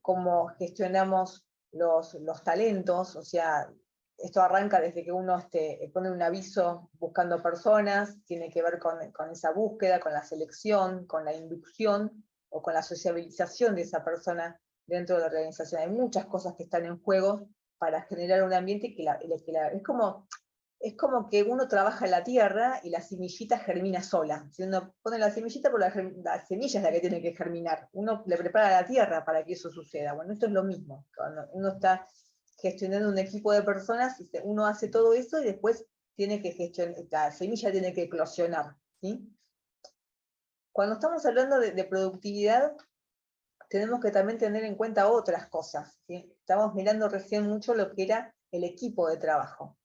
cómo gestionamos los talentos, o sea, esto arranca desde que uno pone un aviso buscando personas, tiene que ver con esa búsqueda, con la selección, con la inducción o con la sociabilización de esa persona dentro de la organización. Hay muchas cosas que están en juego para generar un ambiente es como que uno trabaja en la tierra y la semillita germina sola. Si uno pone la semillita, pero la semilla es la que tiene que germinar. Uno le prepara la tierra para que eso suceda. Bueno, esto es lo mismo. Cuando uno está gestionando un equipo de personas, uno hace todo eso y después tiene que gestionar, la semilla tiene que eclosionar, ¿sí? Cuando estamos hablando de productividad, tenemos que también tener en cuenta otras cosas, ¿sí? Estamos mirando recién mucho lo que era el equipo de trabajo.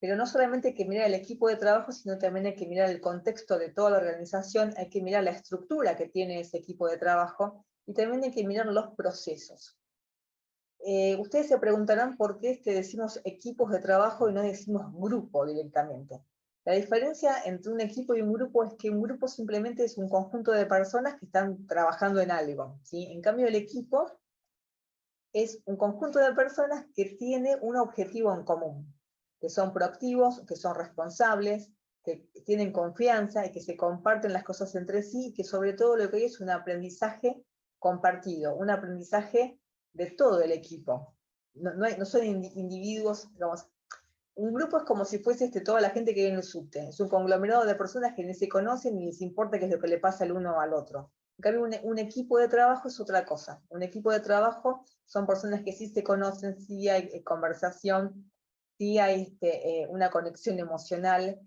Pero no solamente hay que mirar el equipo de trabajo, sino también hay que mirar el contexto de toda la organización, hay que mirar la estructura que tiene ese equipo de trabajo, y también hay que mirar los procesos. Ustedes se preguntarán por qué decimos equipos de trabajo y no decimos grupo directamente. La diferencia entre un equipo y un grupo es que un grupo simplemente es un conjunto de personas que están trabajando en algo, ¿sí? En cambio, el equipo es un conjunto de personas que tiene un objetivo en común, que son proactivos, que son responsables, que tienen confianza y que se comparten las cosas entre sí, y que sobre todo lo que hay es un aprendizaje compartido, un aprendizaje de todo el equipo. No son individuos, digamos, un grupo es como si fuese toda la gente que vive en el subte, es un conglomerado de personas que ni se conocen ni les importa qué es lo que le pasa el uno al otro. En cambio, un equipo de trabajo es otra cosa. Un equipo de trabajo son personas que sí se conocen, sí hay conversación, sí hay una conexión emocional,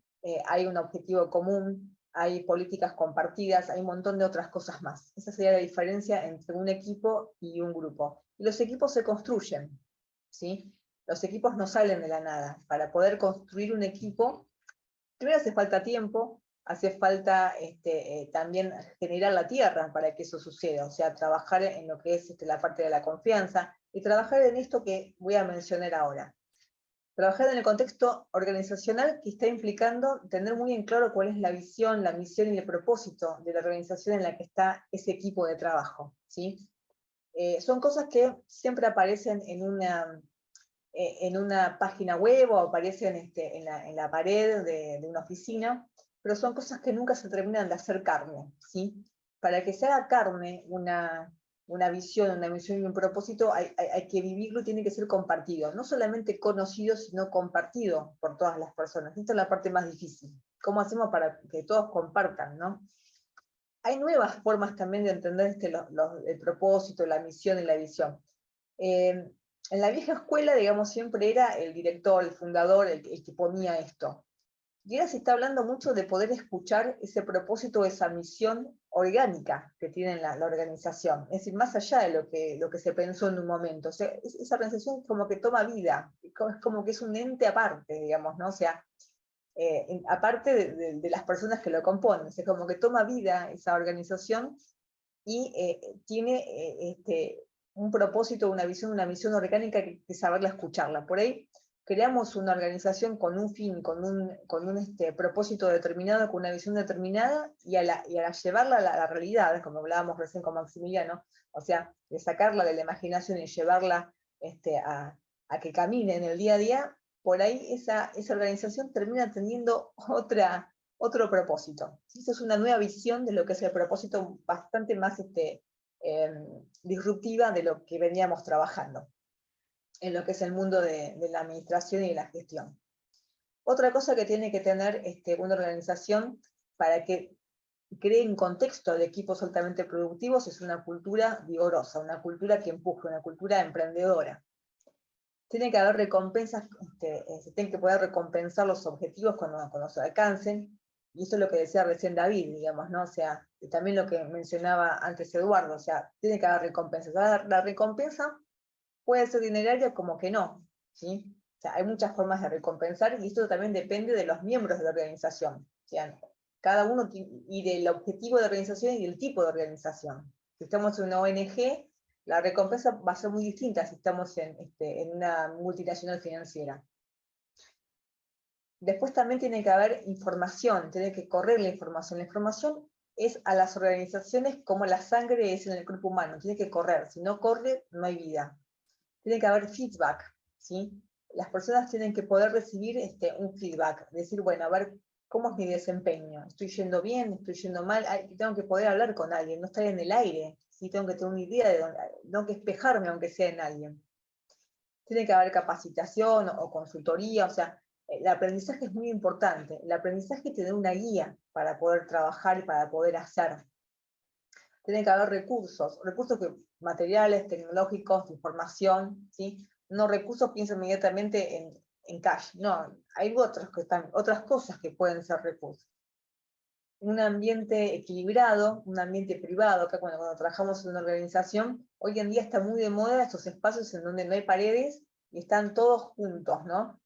hay un objetivo común, hay políticas compartidas, hay un montón de otras cosas más. Esa sería la diferencia entre un equipo y un grupo. Y los equipos se construyen, ¿sí? Los equipos no salen de la nada. Para poder construir un equipo, primero hace falta tiempo, hace falta también generar la tierra para que eso suceda, o sea, trabajar en lo que es la parte de la confianza, y trabajar en esto que voy a mencionar ahora. Trabajar en el contexto organizacional, que está implicando tener muy en claro cuál es la visión, la misión y el propósito de la organización en la que está ese equipo de trabajo, ¿sí? Son cosas que siempre aparecen en una página web o aparecen en la pared de una oficina, pero son cosas que nunca se terminan de hacer carne, ¿sí? Para que se haga carne una visión, una misión y un propósito, hay que vivirlo y tiene que ser compartido, no solamente conocido, sino compartido por todas las personas. Esta es la parte más difícil. ¿Cómo hacemos para que todos compartan, no? Hay nuevas formas también de entender el propósito, la misión y la visión. En la vieja escuela, digamos, siempre era el director, el fundador, el que ponía esto. Y ahora se está hablando mucho de poder escuchar ese propósito, esa misión orgánica que tiene la organización, es decir, más allá de lo que se pensó en un momento. O sea, esa organización como que toma vida, es como que es un ente aparte, digamos, ¿no? O sea, aparte de las personas que lo componen, o sea, como que toma vida esa organización y tiene un propósito, una misión orgánica que saberla escucharla. Por ahí creamos una organización con un fin, con un propósito determinado, con una visión determinada, y a la llevarla a la realidad, como hablábamos recién con Maximiliano, o sea, de sacarla de la imaginación y llevarla a que camine en el día a día, por ahí esa organización termina teniendo otro propósito. Esa es una nueva visión de lo que es el propósito, bastante más disruptiva de lo que veníamos trabajando en lo que es el mundo de la administración y de la gestión. Otra cosa que tiene que tener una organización para que cree un contexto de equipos altamente productivos es una cultura vigorosa, una cultura que empuje, una cultura emprendedora. Tiene que haber recompensas, se tienen que poder recompensar los objetivos cuando se alcancen, y eso es lo que decía recién David, digamos, ¿no? O sea, también lo que mencionaba antes Eduardo, o sea, tiene que haber recompensas. La recompensa puede ser dineraria como que no, ¿sí? O sea, hay muchas formas de recompensar, y esto también depende de los miembros de la organización. O sea, cada uno, y del objetivo de la organización y del tipo de organización. Si estamos en una ONG, la recompensa va a ser muy distinta si estamos en una multinacional financiera. Después también tiene que haber información, tiene que correr la información. La información es a las organizaciones como la sangre es en el cuerpo humano, tiene que correr. Si no corre, no hay vida. Tiene que haber feedback, ¿sí? Las personas tienen que poder recibir un feedback, decir, bueno, a ver, ¿cómo es mi desempeño? ¿Estoy yendo bien? ¿Estoy yendo mal? Tengo que poder hablar con alguien, no estar en el aire, ¿sí? Tengo que tener una idea de dónde, tengo que espejarme aunque sea en alguien. Tiene que haber capacitación o consultoría, o sea, el aprendizaje es muy importante. El aprendizaje te da una guía para poder trabajar y para poder hacer. Tiene que haber recursos materiales, tecnológicos, de información, ¿sí? No recursos, pienso inmediatamente en cash, no, hay otras cosas que pueden ser recursos. Un ambiente equilibrado, un ambiente privado, acá cuando trabajamos en una organización, hoy en día está muy de moda estos espacios en donde no hay paredes y están todos juntos, ¿no?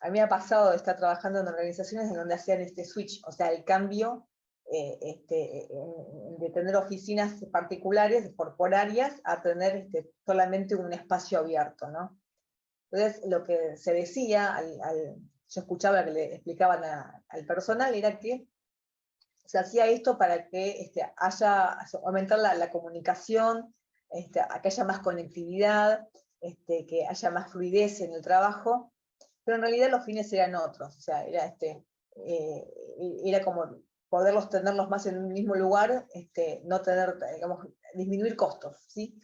A mí me ha pasado de estar trabajando en organizaciones en donde hacían este switch, o sea, el cambio de tener oficinas particulares, corporarias, a tener solamente un espacio abierto, ¿no? Entonces, lo que se decía, yo escuchaba que le explicaban al personal, era que se hacía esto para que aumentar la comunicación, a que haya más conectividad, que haya más fluidez en el trabajo, pero en realidad los fines eran otros, o sea, era como poderlos tenerlos más en un mismo lugar, no tener, digamos, disminuir costos, ¿sí?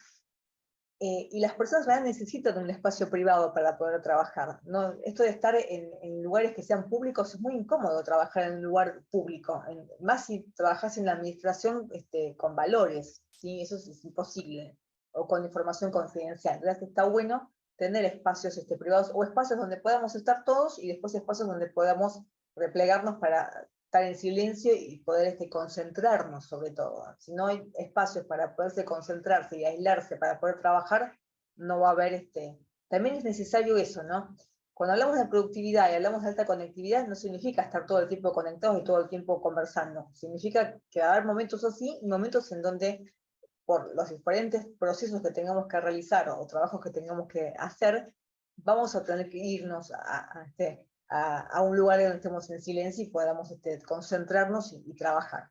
Y las personas realmente necesitan un espacio privado para poder trabajar, ¿no? Esto de estar en lugares que sean públicos es muy incómodo trabajar en un lugar público, más si trabajas en la administración con valores, ¿sí? Eso es imposible, o con información confidencial. Entonces está bueno tener espacios privados, o espacios donde podamos estar todos, y después espacios donde podamos replegarnos para estar en silencio y poder concentrarnos sobre todo. Si no hay espacios para poderse concentrarse y aislarse para poder trabajar, no va a haber También es necesario eso, ¿no? Cuando hablamos de productividad y hablamos de alta conectividad, no significa estar todo el tiempo conectados y todo el tiempo conversando. Significa que va a haber momentos así y momentos en donde, por los diferentes procesos que tengamos que realizar o trabajos que tengamos que hacer, vamos a tener que irnos a un lugar donde estemos en silencio y podamos concentrarnos y trabajar.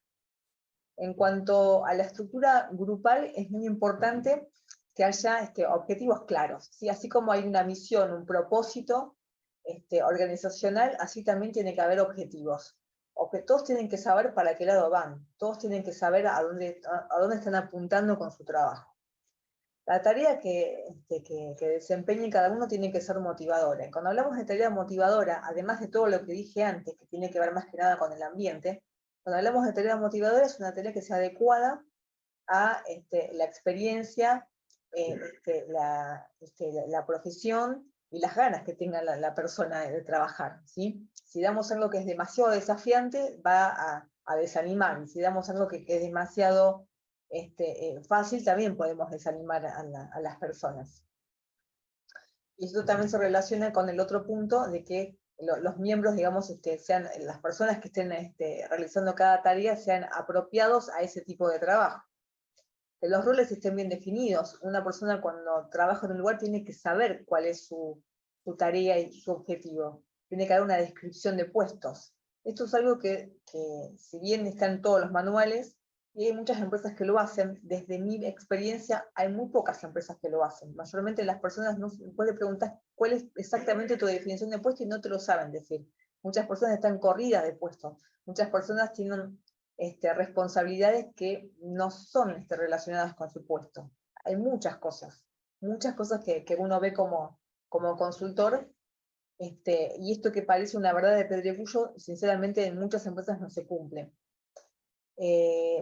En cuanto a la estructura grupal, es muy importante que haya objetivos claros, ¿sí? Así como hay una misión, un propósito organizacional, así también tiene que haber objetivos. Todos tienen que saber para qué lado van, todos tienen que saber a dónde están apuntando con su trabajo. La tarea que desempeñe cada uno tiene que ser motivadora. Y cuando hablamos de tarea motivadora, además de todo lo que dije antes, que tiene que ver más que nada con el ambiente, cuando hablamos de tarea motivadora es una tarea que sea adecuada a la experiencia, la profesión y las ganas que tenga la persona de trabajar, ¿sí? Si damos algo que es demasiado desafiante, va a desanimar, y si damos algo que es demasiado fácil, también podemos desanimar a las personas. Y esto también se relaciona con el otro punto de que los miembros, digamos, sean las personas que estén realizando cada tarea, sean apropiados a ese tipo de trabajo. Que los roles estén bien definidos. Una persona cuando trabaja en un lugar tiene que saber cuál es su tarea y su objetivo. Tiene que haber una descripción de puestos. Esto es algo que si bien está en todos los manuales, y hay muchas empresas que lo hacen, desde mi experiencia hay muy pocas empresas que lo hacen. Mayormente las personas no pueden preguntar cuál es exactamente tu definición de puesto y no te lo saben decir. Muchas personas están corridas de puestos. Muchas personas tienen responsabilidades que no son relacionadas con su puesto. Hay muchas cosas que uno ve como consultor, y esto que parece una verdad de pedregullo, sinceramente en muchas empresas no se cumple.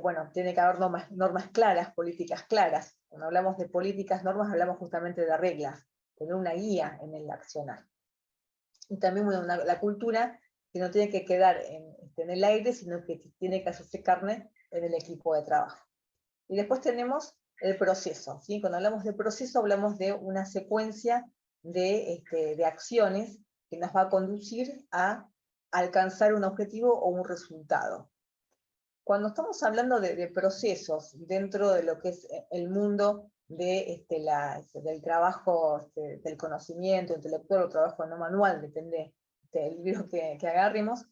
Bueno, tiene que haber normas claras, políticas claras. Cuando hablamos de políticas, normas, hablamos justamente de reglas, tener una guía en el accionar. Y también la cultura que no tiene que quedar en el aire, sino que tiene que hacerse carne en el equipo de trabajo. Y después tenemos el proceso, ¿sí? Cuando hablamos de proceso, hablamos de una secuencia de acciones que nos va a conducir a alcanzar un objetivo o un resultado. Cuando estamos hablando de procesos dentro de lo que es el mundo del trabajo, del conocimiento intelectual o trabajo no manual, depende del libro que agarremos,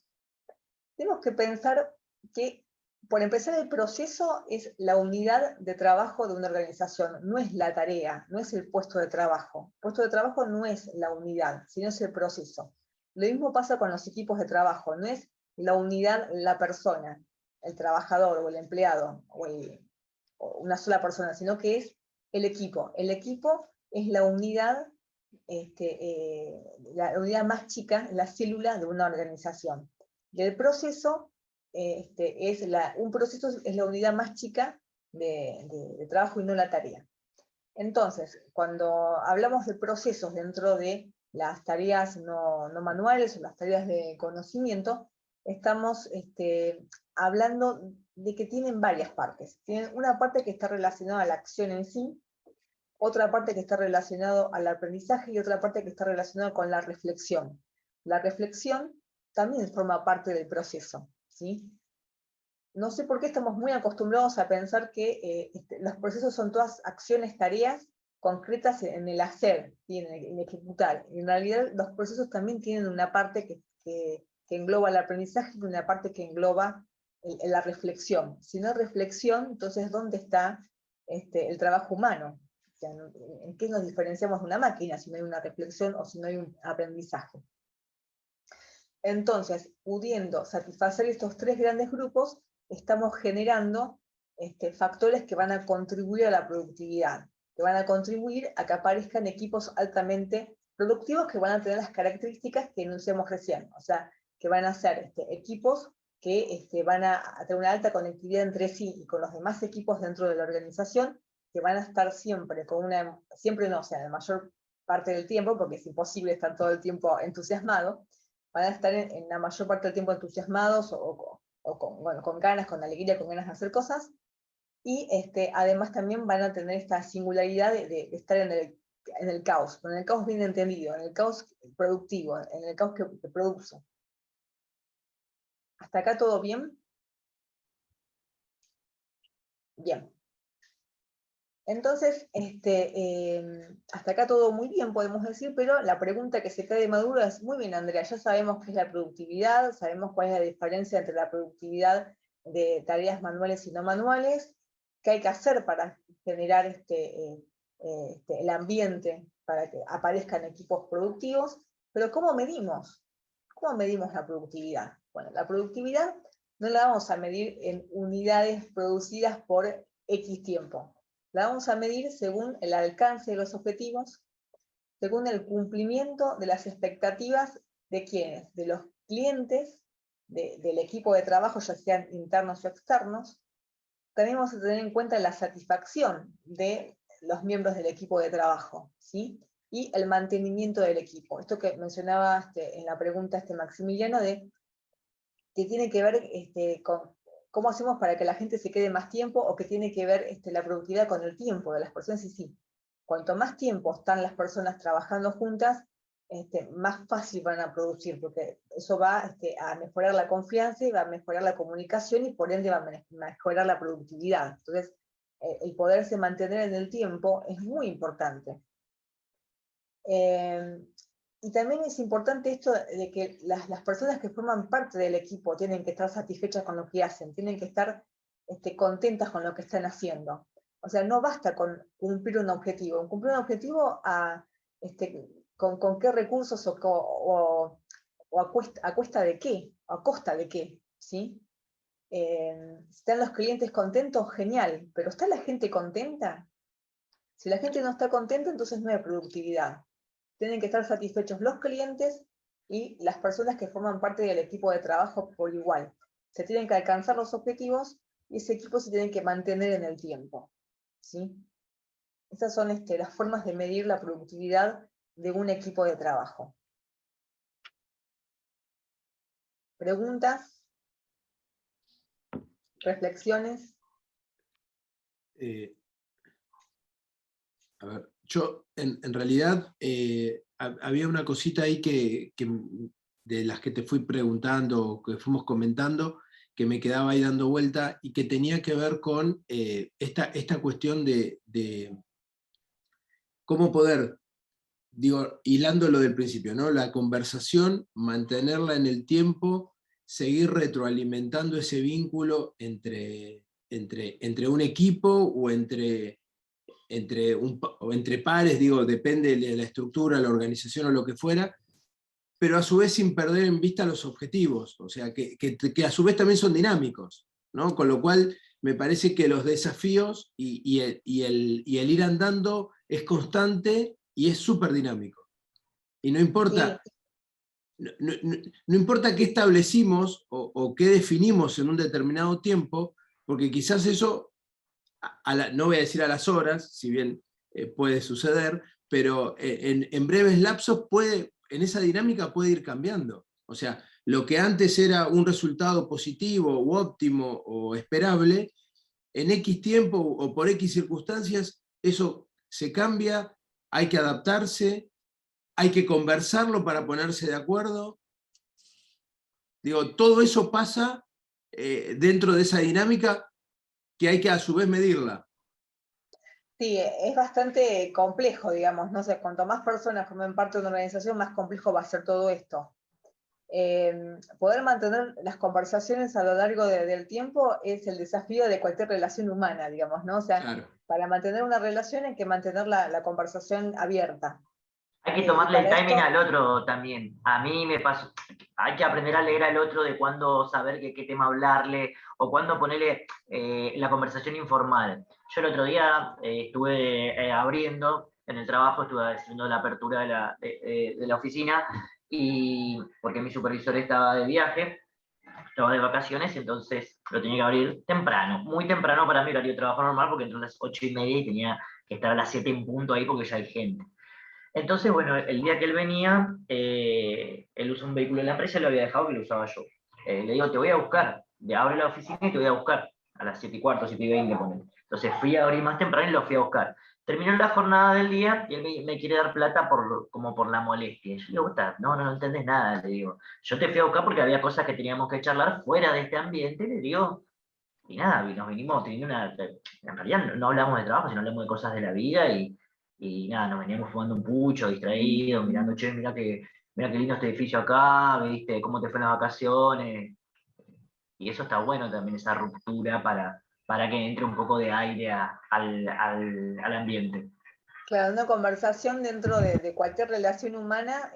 tenemos que pensar que, por empezar, el proceso es la unidad de trabajo de una organización, no es la tarea, no es el puesto de trabajo. El puesto de trabajo no es la unidad, sino es el proceso. Lo mismo pasa con los equipos de trabajo, no es la unidad la persona, el trabajador o el empleado o una sola persona, sino que es el equipo. El equipo es la unidad más chica, la célula de una organización. Y el proceso un proceso es la unidad más chica de trabajo y no la tarea. Entonces, cuando hablamos de procesos dentro de las tareas no manuales o las tareas de conocimiento, estamos hablando de que tienen varias partes. Tienen una parte que está relacionada a la acción en sí, otra parte que está relacionada al aprendizaje y otra parte que está relacionada con la reflexión. La reflexión también forma parte del proceso, ¿sí? No sé por qué estamos muy acostumbrados a pensar que los procesos son todas acciones, tareas concretas en el hacer, ¿sí? en ejecutar. En realidad los procesos también tienen una parte que engloba el aprendizaje y una parte que engloba la reflexión. Si no hay reflexión, entonces ¿dónde está el trabajo humano? O sea, ¿en qué nos diferenciamos de una máquina si no hay una reflexión o si no hay un aprendizaje? Entonces, pudiendo satisfacer estos tres grandes grupos, estamos generando factores que van a contribuir a la productividad, que van a contribuir a que aparezcan equipos altamente productivos que van a tener las características que enunciamos recién, o sea, que van a ser equipos que van a tener una alta conectividad entre sí y con los demás equipos dentro de la organización, que van a estar siempre siempre no, o sea, la mayor parte del tiempo, porque es imposible estar todo el tiempo entusiasmado, van a estar en la mayor parte del tiempo entusiasmados o con ganas, con alegría, con ganas de hacer cosas, y además también van a tener esta singularidad de estar en el caos, en el caos bien entendido, en el caos productivo, en el caos que produce. ¿Hasta acá todo bien? Bien. Entonces, hasta acá todo muy bien, podemos decir, pero la pregunta que se cae de maduro es, muy bien, Andrea, ya sabemos qué es la productividad, sabemos cuál es la diferencia entre la productividad de tareas manuales y no manuales, qué hay que hacer para generar el ambiente para que aparezcan equipos productivos, pero ¿cómo medimos? ¿Cómo medimos la productividad? Bueno, la productividad no la vamos a medir en unidades producidas por X tiempo. La vamos a medir según el alcance de los objetivos, según el cumplimiento de las expectativas de quienes, de los clientes, del equipo de trabajo, ya sean internos o externos. También vamos a tener en cuenta la satisfacción de los miembros del equipo de trabajo, ¿sí? y el mantenimiento del equipo. Esto que mencionaba en la pregunta Maximiliano, que tiene que ver con cómo hacemos para que la gente se quede más tiempo, o que tiene que ver la productividad con el tiempo de las personas. Y sí, cuanto más tiempo están las personas trabajando juntas, más fácil van a producir, porque eso va a mejorar la confianza, y va a mejorar la comunicación, y por ende va a mejorar la productividad. Entonces, el poderse mantener en el tiempo es muy importante. Y también es importante esto de que las personas que forman parte del equipo tienen que estar satisfechas con lo que hacen, tienen que estar contentas con lo que están haciendo. O sea, no basta con cumplir un objetivo. Cumplir un objetivo con qué recursos o a cuesta de qué, a costa de qué, ¿sí? ¿Están los clientes contentos? Genial, pero ¿está la gente contenta? Si la gente no está contenta, entonces no hay productividad. Tienen que estar satisfechos los clientes y las personas que forman parte del equipo de trabajo por igual. Se tienen que alcanzar los objetivos, y ese equipo se tiene que mantener en el tiempo, ¿sí? Esas son las formas de medir la productividad de un equipo de trabajo. ¿Preguntas? ¿Reflexiones? A ver, yo en realidad había una cosita ahí de las que te fui preguntando, que fuimos comentando, que me quedaba ahí dando vuelta, y que tenía que ver con esta cuestión de cómo poder, digo, hilando lo del principio, ¿no? La conversación, mantenerla en el tiempo, seguir retroalimentando ese vínculo entre un equipo, o entre pares, digo, depende de la estructura, la organización o lo que fuera, pero a su vez sin perder en vista los objetivos, o sea, que a su vez también son dinámicos, ¿no? Con lo cual me parece que los desafíos y el ir andando es constante y es súper dinámico. Y no importa, Sí. no importa qué establecimos o qué definimos en un determinado tiempo, porque quizás eso, no voy a decir a las horas, si bien puede suceder, pero en breves lapsos en esa dinámica puede ir cambiando. O sea, lo que antes era un resultado positivo u óptimo o esperable, en X tiempo o por X circunstancias, eso se cambia, hay que adaptarse, hay que conversarlo para ponerse de acuerdo. Digo, todo eso pasa dentro de esa dinámica, que hay que a su vez medirla. Sí, es bastante complejo, digamos, no sé, cuanto más personas formen parte de una organización, más complejo va a ser todo esto. Poder mantener las conversaciones a lo largo del tiempo es el desafío de cualquier relación humana, digamos, ¿no? O sea, Claro. para mantener una relación hay que mantener la conversación abierta. Hay que Y tomarle el para timing esto, al otro también. A mí me pasó, hay que aprender a leer al otro de cuándo saber qué tema hablarle, o cuándo ponerle la conversación informal. Yo el otro día estuve abriendo, en el trabajo estuve haciendo la apertura de la oficina, y porque mi supervisor estaba de viaje, estaba de vacaciones, entonces lo tenía que abrir temprano, muy temprano para mi horario de trabajo normal, porque entró a las 8:30 y tenía que estar a las 7 en punto ahí porque ya hay gente. Entonces, bueno, el día que él venía, él usa un vehículo de la empresa y lo había dejado, que lo usaba yo. Le digo, te voy a buscar, abre la oficina y te voy a buscar, a las 7:15, 7:20, ponen. Entonces fui a abrir más temprano y lo fui a buscar. Terminó la jornada del día y él me quiere dar plata como por la molestia. Y yo le digo, no entendés nada, le digo. Yo te fui a buscar porque había cosas que teníamos que charlar fuera de este ambiente, le digo. Y nada, nos venimos teniendo en realidad no hablamos de trabajo, sino hablamos de cosas de la vida, y nada, nos veníamos fumando un pucho, distraídos, mirando, che, mira qué lindo este edificio acá, viste, cómo te fue en las vacaciones. Y eso está bueno también, esa ruptura para que entre un poco de aire al ambiente. claro, una conversación dentro de cualquier relación humana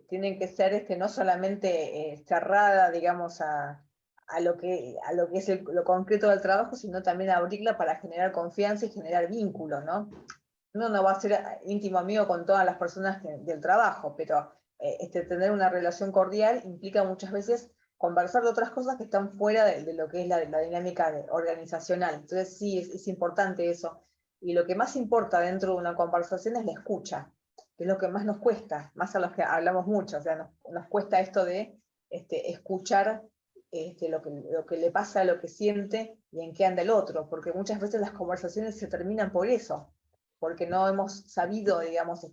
tiene que ser no solamente cerrada, digamos, a lo que es lo concreto del trabajo, sino también abrirla para generar confianza y generar vínculo, ¿no? Uno no va a ser íntimo amigo con todas las personas del trabajo, pero tener una relación cordial implica muchas veces conversar de otras cosas que están fuera de lo que es la dinámica organizacional. Entonces sí, es importante eso. Y lo que más importa dentro de una conversación es la escucha. que es lo que más nos cuesta, más a los que hablamos mucho, o sea, nos cuesta esto de escuchar lo que le pasa, lo que siente y en qué anda el otro, porque muchas veces las conversaciones se terminan por eso, porque no hemos sabido, digamos,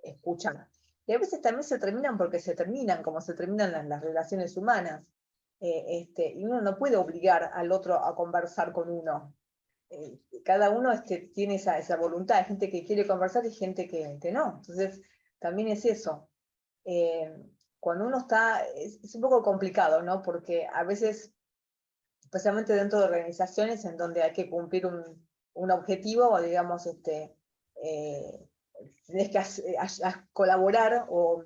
escuchar. Y a veces también se terminan porque se terminan, como se terminan las relaciones humanas. Y uno no puede obligar al otro a conversar con uno. Cada uno tiene esa voluntad, hay gente que quiere conversar y gente que no. Entonces, también es eso. Cuando uno está, es un poco complicado, ¿no? Porque a veces, especialmente dentro de organizaciones en donde hay que cumplir un objetivo, o digamos, tenés que colaborar o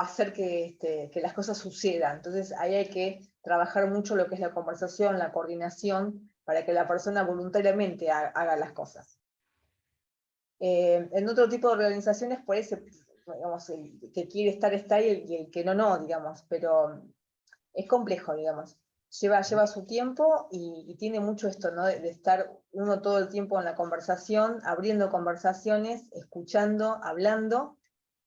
hacer que las cosas sucedan. Entonces ahí hay que trabajar mucho lo que es la conversación, la coordinación, para que la persona voluntariamente haga las cosas. En otro tipo de organizaciones, por eso, digamos, el que quiere estar está y el que no, digamos, pero es complejo, digamos. Lleva su tiempo y tiene mucho esto, ¿no? De estar uno todo el tiempo en la conversación, abriendo conversaciones, escuchando, hablando,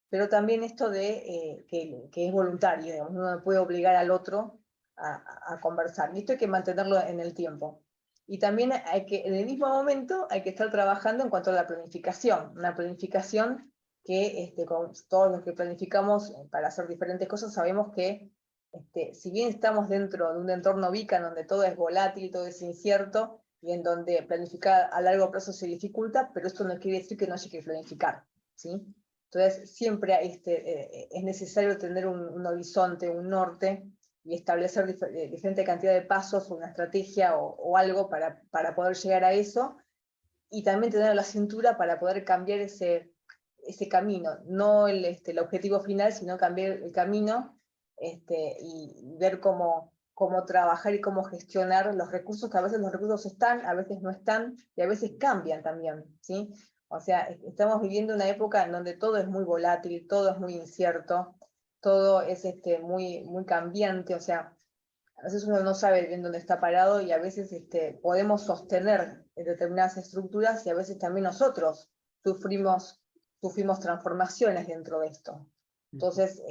pero también esto de que es voluntario, digamos, uno no puede obligar al otro a conversar. Y esto hay que mantenerlo en el tiempo. Y también en el mismo momento hay que estar trabajando en cuanto a la planificación, una planificación que con todos los que planificamos para hacer diferentes cosas sabemos que si bien estamos dentro de un entorno VICA donde todo es volátil, todo es incierto, y en donde planificar a largo plazo se dificulta, pero esto no quiere decir que no haya que planificar, ¿sí? Entonces siempre es necesario tener un horizonte, un norte, y establecer diferente cantidad de pasos, o una estrategia o algo para poder llegar a eso, y también tener la cintura para poder cambiar ese camino, no el objetivo final, sino cambiar el camino, y ver cómo trabajar y cómo gestionar los recursos, que a veces los recursos están, a veces no están, y a veces cambian también, ¿sí? O sea, estamos viviendo una época en donde todo es muy volátil, todo es muy incierto, todo es muy, muy cambiante, o sea, a veces uno no sabe bien dónde está parado, y a veces podemos sostener determinadas estructuras, y a veces también nosotros sufrimos transformaciones dentro de esto. Entonces,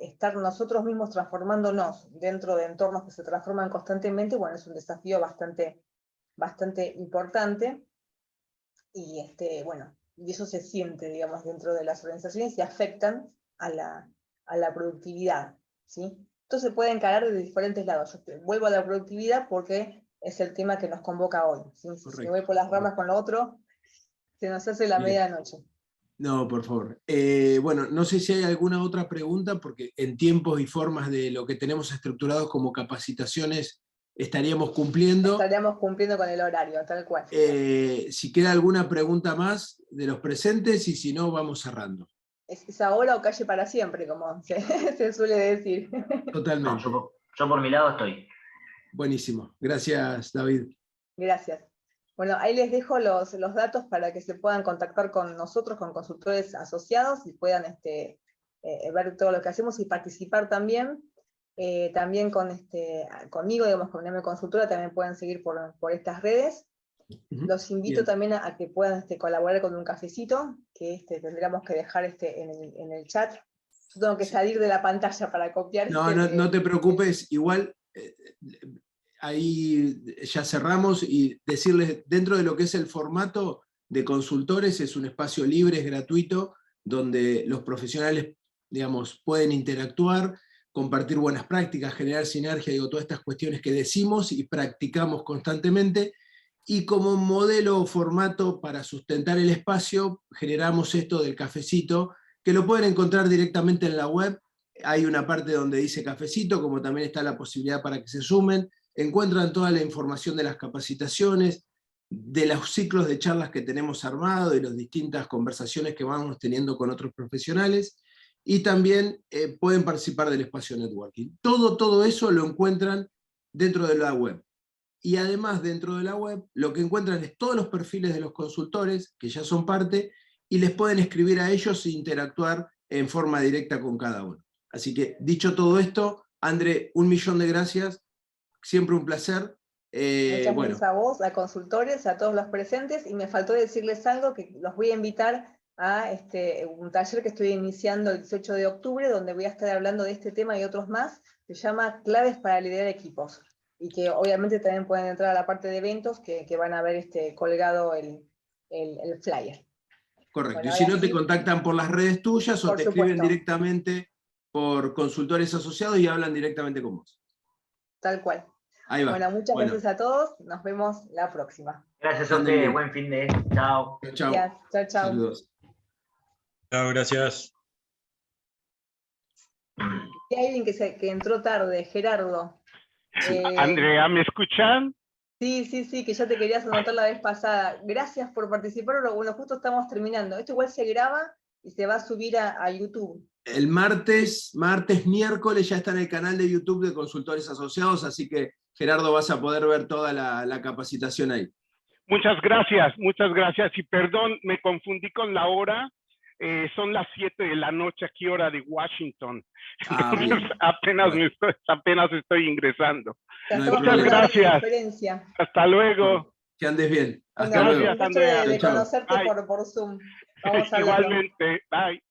estar nosotros mismos transformándonos dentro de entornos que se transforman constantemente, bueno, es un desafío bastante importante, y bueno, y eso se siente, digamos, dentro de las organizaciones y afectan a la productividad, ¿sí? Esto se puede encarar de diferentes lados. Yo vuelvo a la productividad porque es el tema que nos convoca hoy, ¿sí? Si me voy por las ramas con lo otro, se nos hace la medianoche. No, por favor. Bueno, no sé si hay alguna otra pregunta, porque en tiempos y formas de lo que tenemos estructurados como capacitaciones estaríamos cumpliendo. Estaríamos cumpliendo con el horario, tal cual. Si queda alguna pregunta más de los presentes, y si no, vamos cerrando. Es ahora o calle para siempre, como se suele decir. Totalmente. No, yo por mi lado estoy. Buenísimo. Gracias, David. Gracias. Bueno, ahí les dejo los datos para que se puedan contactar con nosotros, con consultores asociados, y puedan ver todo lo que hacemos y participar también. También conmigo, digamos, con M Consultora, también pueden seguir por estas redes. Los invito Bien. también a que puedan colaborar con un cafecito, que tendríamos que dejar en el chat. Yo tengo que salir de la pantalla para copiar. No te preocupes, igual ahí ya cerramos, y decirles, dentro de lo que es el formato de consultores, es un espacio libre, es gratuito, donde los profesionales, digamos, pueden interactuar, compartir buenas prácticas, generar sinergia, digo, todas estas cuestiones que decimos y practicamos constantemente. Y como modelo o formato para sustentar el espacio, generamos esto del cafecito, que lo pueden encontrar directamente en la web. Hay una parte donde dice cafecito, como también está la posibilidad para que se sumen. Encuentran toda la información de las capacitaciones, de los ciclos de charlas que tenemos armados y las distintas conversaciones que vamos teniendo con otros profesionales. Y también pueden participar del espacio networking. Todo eso lo encuentran dentro de la web. Y además, dentro de la web, lo que encuentran es todos los perfiles de los consultores, que ya son parte, y les pueden escribir a ellos e interactuar en forma directa con cada uno. Así que, dicho todo esto, André, 1.000.000 de gracias, siempre un placer. Muchas gracias a vos, a consultores, a todos los presentes, y me faltó decirles algo, que los voy a invitar a un taller que estoy iniciando el 18 de octubre, donde voy a estar hablando de este tema y otros más. Se llama Claves para liderar equipos, y que obviamente también pueden entrar a la parte de eventos, que van a ver colgado el flyer. Correcto. Bueno, Y si ahora no, te sí, contactan por las redes tuyas o por te escriben supuesto, directamente por Consultores Asociados y hablan directamente con vos. tal cual. Ahí va. Bueno, muchas Bueno, gracias a todos. Nos vemos la próxima. Gracias que a anden ustedes, bien. buen fin de. Chao. Chau. Gracias. Chao, chao. Saludos. Chao, gracias. Y hay alguien que entró tarde, Gerardo. Andrea, ¿me escuchan? Sí, que ya te querías anotar la vez pasada. Gracias por participar, pero bueno, justo estamos terminando. Esto igual se graba y se va a subir a YouTube. El martes, miércoles ya está en el canal de YouTube de Consultores Asociados, así que Gerardo vas a poder ver toda la capacitación ahí. Muchas gracias. Y perdón, me confundí con la hora. Son las 7 de la noche aquí, hora de Washington. Ah, Entonces, bien. apenas estoy ingresando. Ya No hay estamos Muchas con una hora de gracias. diferencia. Hasta luego. Que andes bien. Hasta Bueno, luego. un gusto Andrea. de Chao. conocerte Bye. por Zoom. Vamos hablando. Igualmente. Bye.